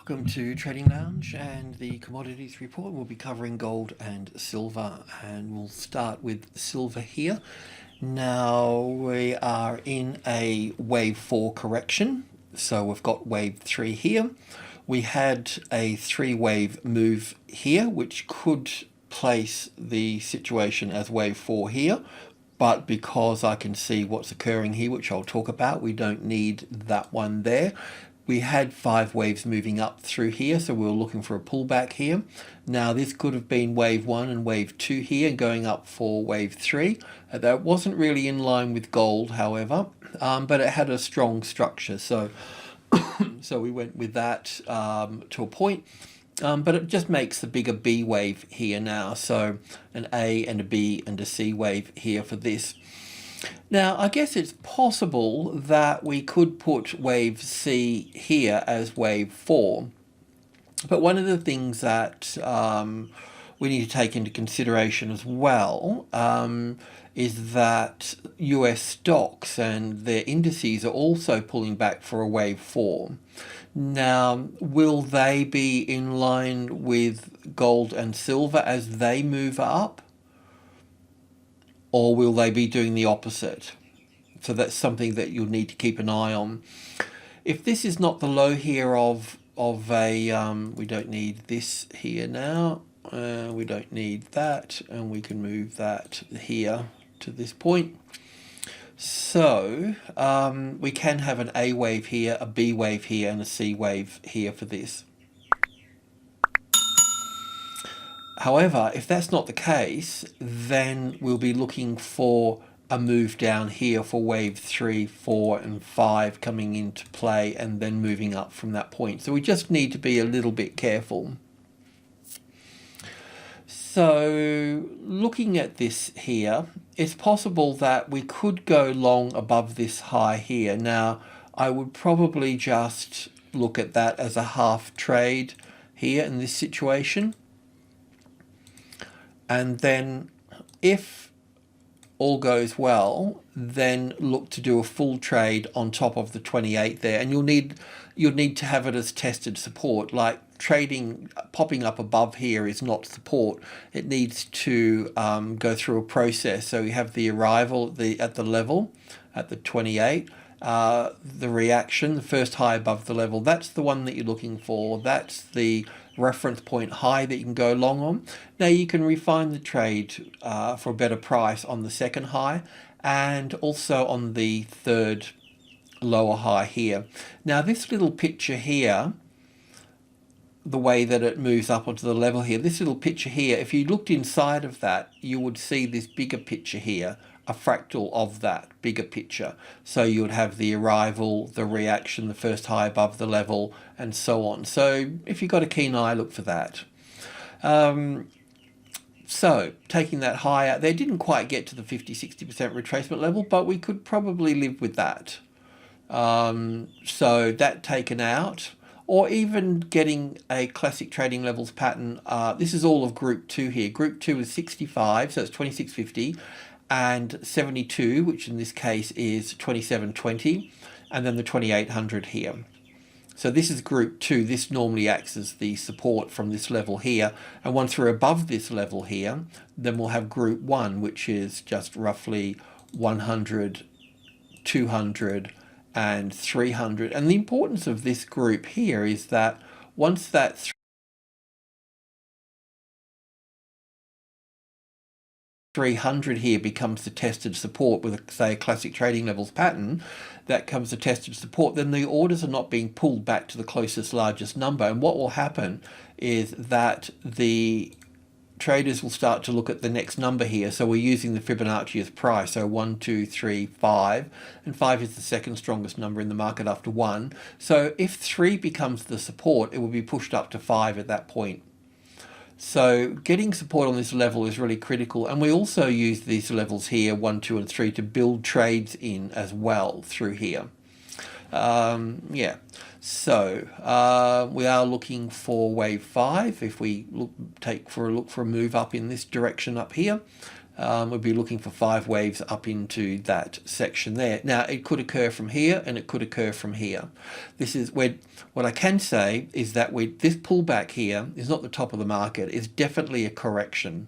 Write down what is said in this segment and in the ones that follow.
Welcome to Trading Lounge and the commodities report. We'll be covering gold and silver, and we'll start with silver here. Now we are in a wave 4 correction, so we've got wave 3 here. We had a 3-wave move here, which could place the situation as wave 4 here, but because I can see what's occurring here, which I'll talk about, we don't need that one there. We had 5 waves moving up through here, so we were looking for a pullback here. Now this could have been wave 1 and wave 2 here, going up for wave 3. That wasn't really in line with gold, however, but it had a strong structure, so so we went with that to a point. But it just makes the bigger B wave here now, so an A and a B and a C wave here for this. Now, I guess it's possible that we could put wave C here as wave 4. But one of the things that we need to take into consideration as well is that US stocks and their indices are also pulling back for a wave 4. Now, will they be in line with gold and silver as they move up? Or will they be doing the opposite? So that's something that you'll need to keep an eye on. If this is not the low here of a, we don't need this here now. We don't need that, and we can move that here to this point. So we can have an A wave here, a B wave here, and a C wave here for this. However, if that's not the case, then we'll be looking for a move down here for wave 3, 4, and 5 coming into play, and then moving up from that point. So we just need to be a little bit careful. So looking at this here, it's possible that we could go long above this high here. Now, I would probably just look at that as a half trade here in this situation. And then if all goes well, then look to do a full trade on top of the 28 there. And you'll need to have it as tested support. Like trading, popping up above here is not support. It needs to go through a process. So we have the arrival at the level, at the 28. The reaction, the first high above the level, that's the one that you're looking for. That's the reference point high that you can go long on. Now you can refine the trade for a better price on the second high and also on the third lower high here. Now this little picture here, the way that it moves up onto the level here, this little picture here, if you looked inside of that, you would see this bigger picture here, a fractal of that bigger picture. So you would have the arrival, the reaction, the first high above the level, and so on. So if you've got a keen eye, look for that. So taking that high out there, didn't quite get to the 50-60% retracement level, but we could probably live with that. So that taken out, or even getting a classic trading levels pattern. This is all of group 2 here. Group 2 is 65, so it's 2650. And 72, which in this case is 2720, and then the 2800 here. So this is group 2. This normally acts as the support from this level here, and once we're above this level here, then we'll have group 1, which is just roughly 100, 200, and 300. And the importance of this group here is that once that 300 here becomes the tested support with, say, a classic trading levels pattern, that comes the tested support, then the orders are not being pulled back to the closest largest number. And what will happen is that the traders will start to look at the next number here. So we're using the Fibonacci as price. So 1, 2, 3, 5, and 5 is the second strongest number in the market after 1. So if 3 becomes the support, it will be pushed up to 5 at that point. So getting support on this level is really critical, and we also use these levels here, 1, 2, and 3, to build trades in as well through here. Yeah, so we are looking for wave 5. If we look for a move up in this direction up here, We'd be looking for 5 waves up into that section there. Now, it could occur from here and it could occur from here. This is where, what I can say is that this pullback here is not the top of the market. It's definitely a correction.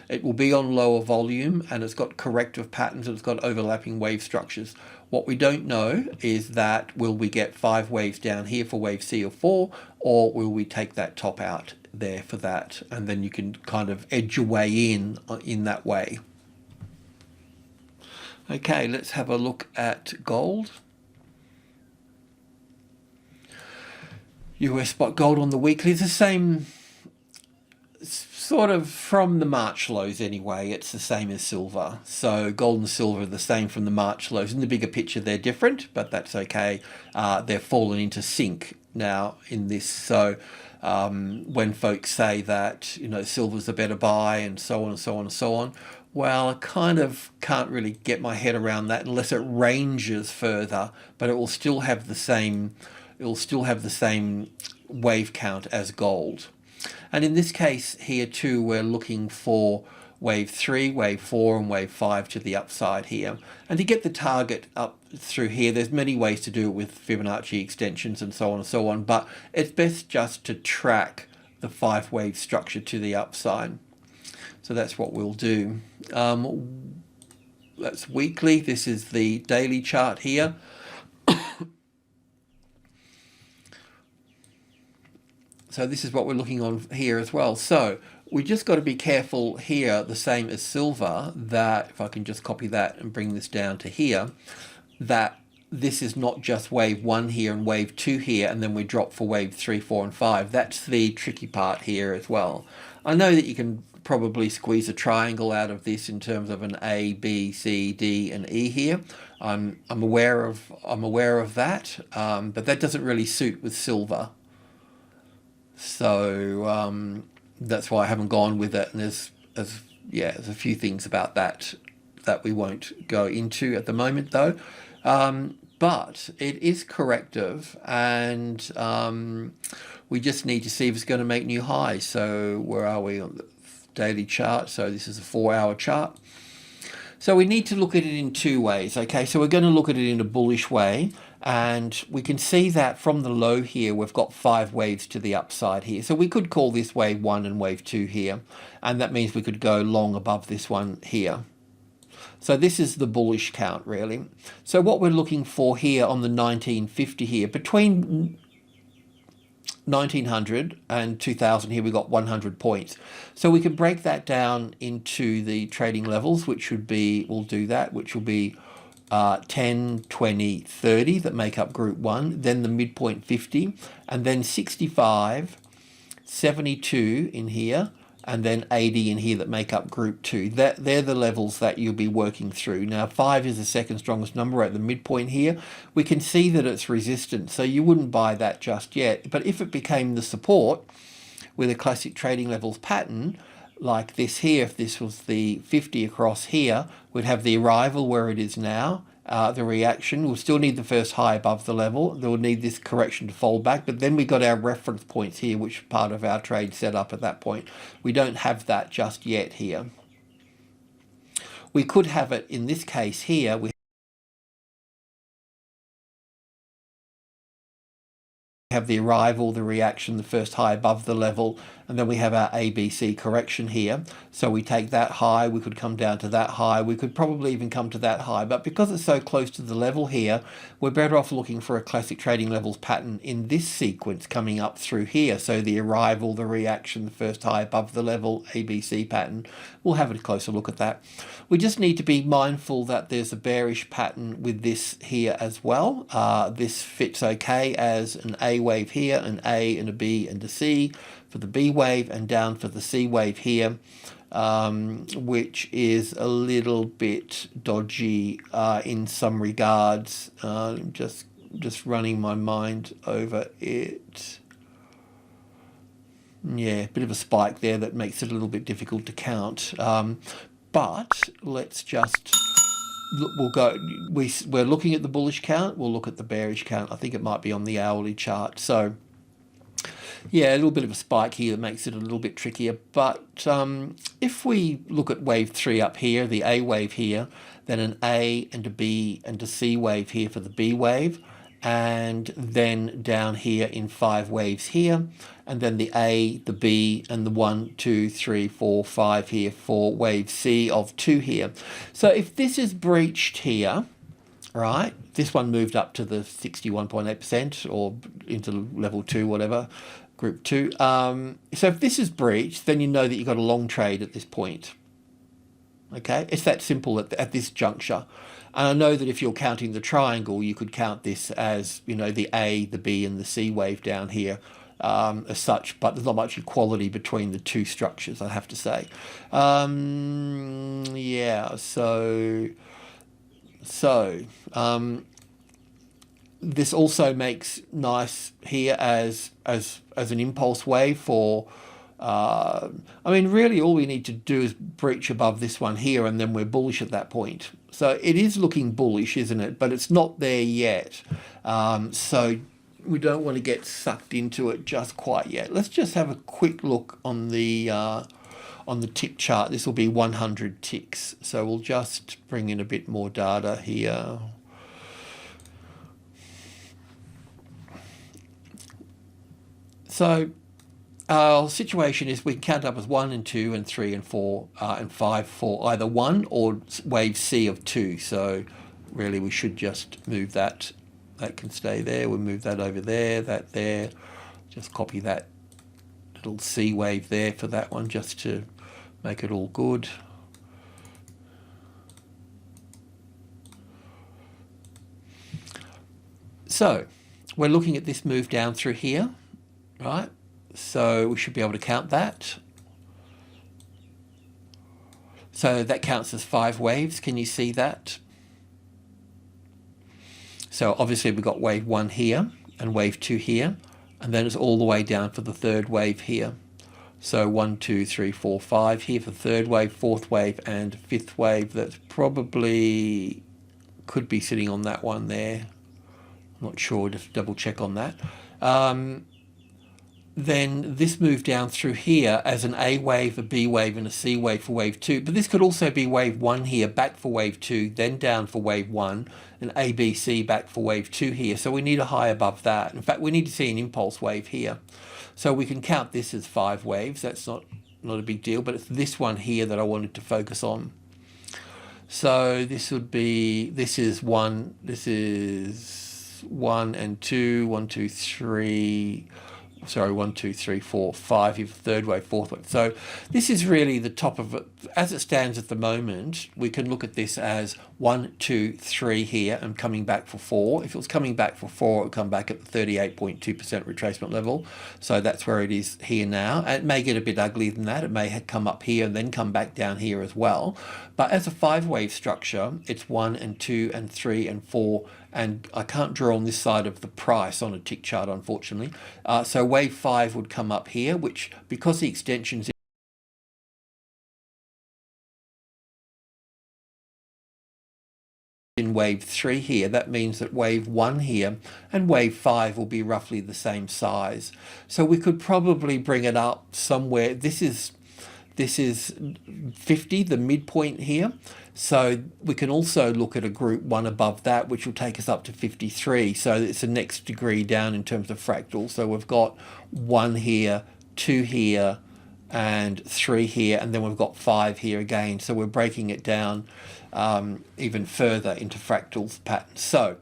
It will be on lower volume and it's got corrective patterns and it's got overlapping wave structures. What we don't know is that will we get 5 waves down here for wave C or 4, or will we take that top out there for that, and then you can kind of edge your way in that way. Okay, let's have a look at gold. US spot gold on the weekly is the same sort of from the March lows anyway. It's the same as silver. So gold and silver are the same from the March lows. In the bigger picture they're different, but that's okay. They're fallen into sync now in this. So when folks say that, you know, silver's a better buy and so on and so on and so on, well, I kind of can't really get my head around that unless it ranges further, but it will still have the same, wave count as gold. And in this case here too, we're looking for wave 3, wave 4 and wave 5 to the upside here. And to get the target up through here, there's many ways to do it with Fibonacci extensions and so on and so on, but it's best just to track the 5 wave structure to the upside. So that's what we'll do. That's weekly. This is the daily chart here. So this is what we're looking on here as well. So we just got to be careful here, the same as silver, that if I can just copy that and bring this down to here, that this is not just wave 1 here and wave 2 here, and then we drop for wave 3, 4 and 5. That's the tricky part here as well. I know that you can probably squeeze a triangle out of this in terms of an A, B, C, D and E here. I'm aware of that, but that doesn't really suit with silver. So that's why I haven't gone with it. And there's a few things about that we won't go into at the moment though. But it is corrective, and we just need to see if it's going to make new highs. So where are we on the daily chart? So this is a 4-hour chart. So we need to look at it in 2 ways. Okay, so we're going to look at it in a bullish way. And we can see that from the low here, we've got 5 waves to the upside here. So we could call this wave 1 and wave 2 here. And that means we could go long above this one here. So this is the bullish count really. So what we're looking for here on the 1950 here, between 1900 and 2000 here, we got 100 points. So we can break that down into the trading levels, which would be, we'll do that, which will be 10, 20, 30 that make up group 1, then the midpoint 50, and then 65, 72 in here, and then 80 in here that make up group 2. They're the levels that you'll be working through. Now 5 is the second strongest number at the midpoint here. We can see that it's resistant, so you wouldn't buy that just yet. But if it became the support with a classic trading levels pattern, like this here, if this was the 50 across here, we'd have the arrival where it is now, the reaction. We'll still need the first high above the level. We'll need this correction to fold back, but then we got our reference points here, which is part of our trade setup at that point. We don't have that just yet here. We could have it in this case here. We have the arrival, the reaction, the first high above the level, and then we have our ABC correction here. So we take that high, we could come down to that high, we could probably even come to that high, but because it's so close to the level here, we're better off looking for a classic trading levels pattern in this sequence coming up through here. So the arrival, the reaction, the first high above the level, ABC pattern. We'll have a closer look at that. We just need to be mindful that there's a bearish pattern with this here as well. This fits okay as an A wave here, an A and a B and a C for the B wave, and down for the C wave here, which is a little bit dodgy in some regards. Just running my mind over it. Yeah, a bit of a spike there that makes it a little bit difficult to count. But let's just look, we're looking at the bullish count, we'll look at the bearish count. I think it might be on the hourly chart. So Yeah, a little bit of a spike here makes it a little bit trickier. But if we look at wave 3 up here, the A wave here, then an A and a B and a C wave here for the B wave, and then down here in 5 waves here, and then the A, the B, and the 1, 2, 3, 4, 5 here for wave C of 2 here. So if this is breached here, right, this one moved up to the 61.8% or into level 2, whatever, group 2. So if this is breached, then you know that you've got a long trade at this point. Okay, it's that simple at this juncture. And I know that if you're counting the triangle, you could count this as, you know, the A, the B, and the C wave down here as such, but there's not much equality between the two structures, I have to say. Yeah, so this also makes nice here as an impulse wave for, I mean, really all we need to do is breach above this one here, and then we're bullish at that point. So it is looking bullish, isn't it? But it's not there yet. So we don't want to get sucked into it just quite yet. Let's just have a quick look on the tick chart. This will be 100 ticks. So we'll just bring in a bit more data here. So our situation is we can count up as 1 and 2 and 3 and 4 and 5 for either 1 or wave C of 2. So really we should just move that. That can stay there. We'll move that over there, that there. Just copy that little C wave there for that one just to make it all good. So we're looking at this move down through here, right? So we should be able to count that. So that counts as 5 waves. Can you see that? So obviously we've got wave 1 here and wave 2 here, and then it's all the way down for the 3rd wave here. So 1, 2, 3, 4, 5 here for 3rd wave, 4th wave, and 5th wave. That's probably could be sitting on that one there. I'm not sure, just double check on that. Then this move down through here as an A wave, a B wave, and a C wave for wave 2. But this could also be wave 1 here, back for wave 2, then down for wave 1, and A, B, C back for wave 2 here. So we need a high above that. In fact, we need to see an impulse wave here. So we can count this as 5 waves. That's not a big deal, but it's this one here that I wanted to focus on. So this would be, this is 1 and 2, 1, 2, 3... Sorry, 1, 2, 3, 4, 5 here for 3rd wave, 4th wave. So this is really the top of it. As it stands at the moment, we can look at this as 1, 2, 3 here and coming back for 4. If it was coming back for 4, it would come back at the 38.2% retracement level. So that's where it is here now. And it may get a bit uglier than that. It may come up here and then come back down here as well. But as a 5-wave structure, it's 1 and 2 and 3 and 4. And I can't draw on this side of the price on a tick chart, unfortunately. So wave 5 would come up here, which, because the extension's in wave 3 here, that means that wave 1 here and wave 5 will be roughly the same size. So we could probably bring it up somewhere. This is 50, the midpoint here. So we can also look at a group 1 above that, which will take us up to 53. So it's the next degree down in terms of fractal. So we've got 1 here, 2 here, and 3 here, and then we've got 5 here again. So we're breaking it down even further into fractal patterns. So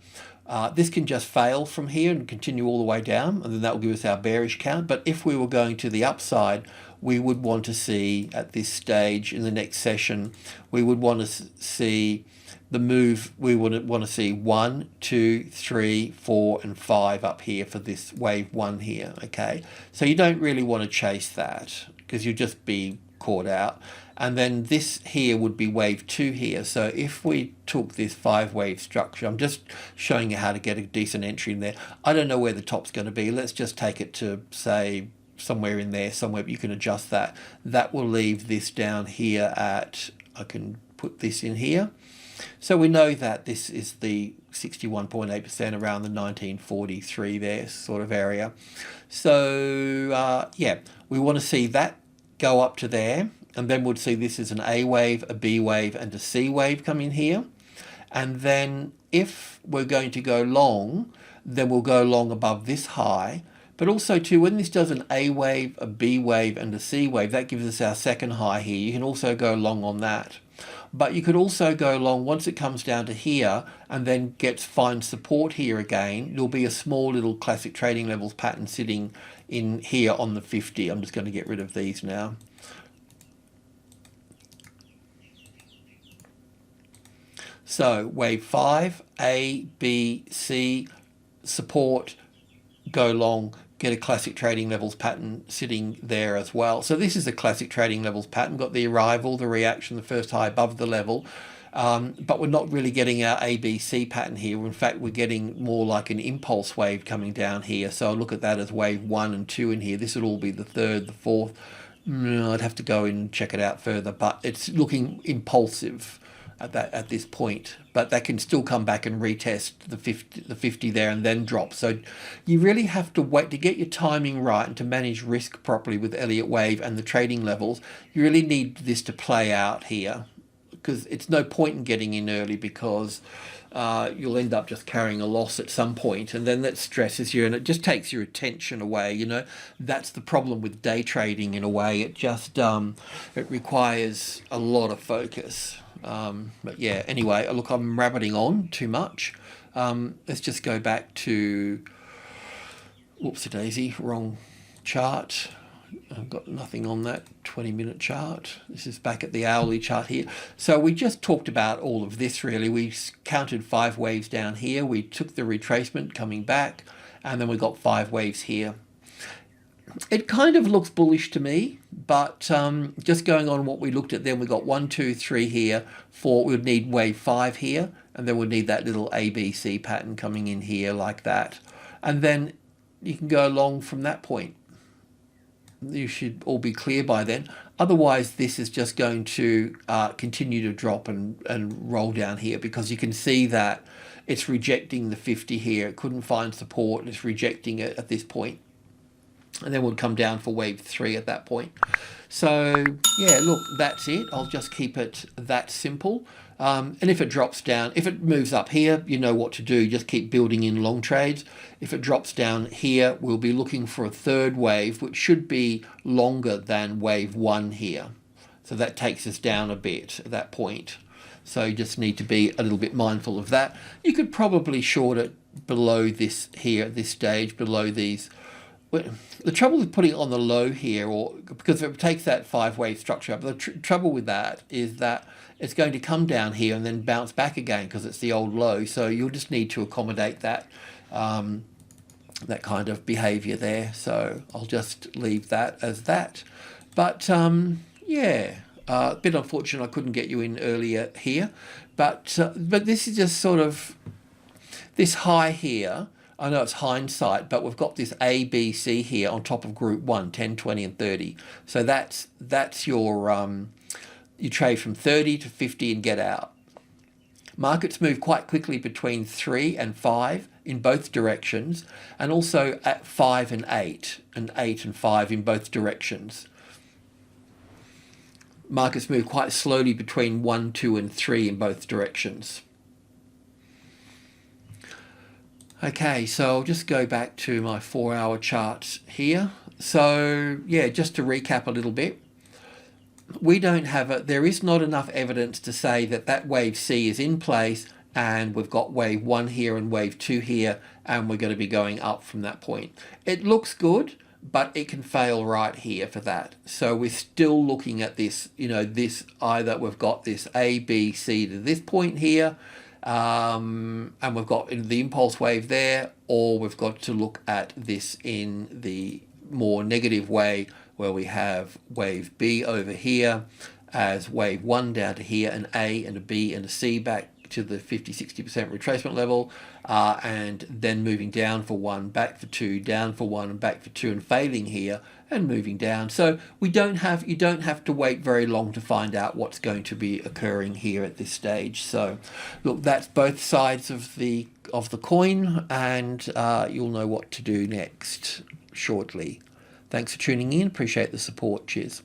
this can just fail from here and continue all the way down, and then that will give us our bearish count. But if we were going to the upside, we would want to see at this stage in the next session, we would want to see the move. We would want to see 1, 2, 3, 4, and 5 up here for this wave 1 here. Okay, so you don't really want to chase that because you'll just be caught out. And then this here would be wave 2 here. So if we took this 5-wave structure, I'm just showing you how to get a decent entry in there. I don't know where the top's going to be. Let's just take it to, say, somewhere in there, somewhere you can adjust that. That will leave this down here at, I can put this in here. So we know that this is the 61.8% around the 1943 there sort of area. So yeah, we want to see that go up to there, and then we'll see this is an A wave, a B wave, and a C wave come in here. And then if we're going to go long, then we'll go long above this high. But also too, when this does an A wave, a B wave, and a C wave, that gives us our second high here. You can also go long on that. But you could also go long once it comes down to here and then finds support here again. There'll be a small little classic trading levels pattern sitting in here on the 50. I'm just going to get rid of these now. So wave 5, A, B, C, support, go long, get a classic trading levels pattern sitting there as well. So this is a classic trading levels pattern. Got the arrival, the reaction, the first high above the level, but we're not really getting our ABC pattern here. In fact, we're getting more like an impulse wave coming down here. So I'll look at that as wave 1 and 2 in here. This would all be the third, the fourth. I'd have to go and check it out further, but it's looking impulsive at this point, but that can still come back and retest the 50 there and then drop. So you really have to wait to get your timing right and to manage risk properly with Elliott wave and the trading levels. You really need this to play out here, because it's no point in getting in early, because you'll end up just carrying a loss at some point, and then that stresses you and it just takes your attention away. You know, that's the problem with day trading in a way. It just it requires a lot of focus. But yeah, anyway, look, I'm rabbiting on too much. Let's just go back to, whoopsie-daisy, wrong chart. I've got nothing on that 20-minute chart. This is back at the hourly chart here. So we just talked about all of this really. We counted 5 waves down here. We took the retracement coming back, and then we got 5 waves here. It kind of looks bullish to me, but just going on what we looked at then, we got 1, 2, 3 here, 4, we would need wave 5 here, and then we'd need that little ABC pattern coming in here like that. And then you can go along from that point. You should all be clear by then. Otherwise, this is just going to continue to drop and roll down here, because you can see that it's rejecting the 50 here. It couldn't find support, and it's rejecting it at this point. And then we'll come down for wave 3 at that point. So yeah, look, that's it. I'll just keep it that simple. And if it drops down, if it moves up here, you know what to do. Just keep building in long trades. If it drops down here, we'll be looking for a third wave, which should be longer than wave 1 here. So that takes us down a bit at that point. So you just need to be a little bit mindful of that. You could probably short it below this here at this stage, below these. The trouble with putting it on the low here, or because it takes that 5-wave structure up, the trouble with that is that it's going to come down here and then bounce back again because it's the old low. So you'll just need to accommodate that that kind of behavior there. So I'll just leave that as that. But yeah, a bit unfortunate I couldn't get you in earlier here, but this is just sort of this high here. I know it's hindsight, but we've got this A, B, C here on top of group 1, 10, 20, and 30. So that's your you trade from 30 to 50 and get out. Markets move quite quickly between 3 and 5 in both directions, and also at 5 and 8, and 8 and 5 in both directions. Markets move quite slowly between 1, 2, and 3 in both directions. Okay, so I'll just go back to my 4-hour charts here. So yeah, just to recap a little bit, we don't have there is not enough evidence to say that that wave C is in place, and we've got wave 1 here and wave 2 here, and we're going to be going up from that point. It looks good, but it can fail right here for that. So we're still looking at this, you know, this either we've got this A, B, C to this point here, and we've got the impulse wave there, or we've got to look at this in the more negative way, where we have wave B over here as wave 1 down to here, an A and a B and a C back to the 50-60% retracement level, and then moving down for one, back for two, down for one, and back for two, and failing here and moving down. So you don't have to wait very long to find out what's going to be occurring here at this stage. So look, that's both sides of the coin, and you'll know what to do next shortly. Thanks for tuning in. Appreciate the support. Cheers.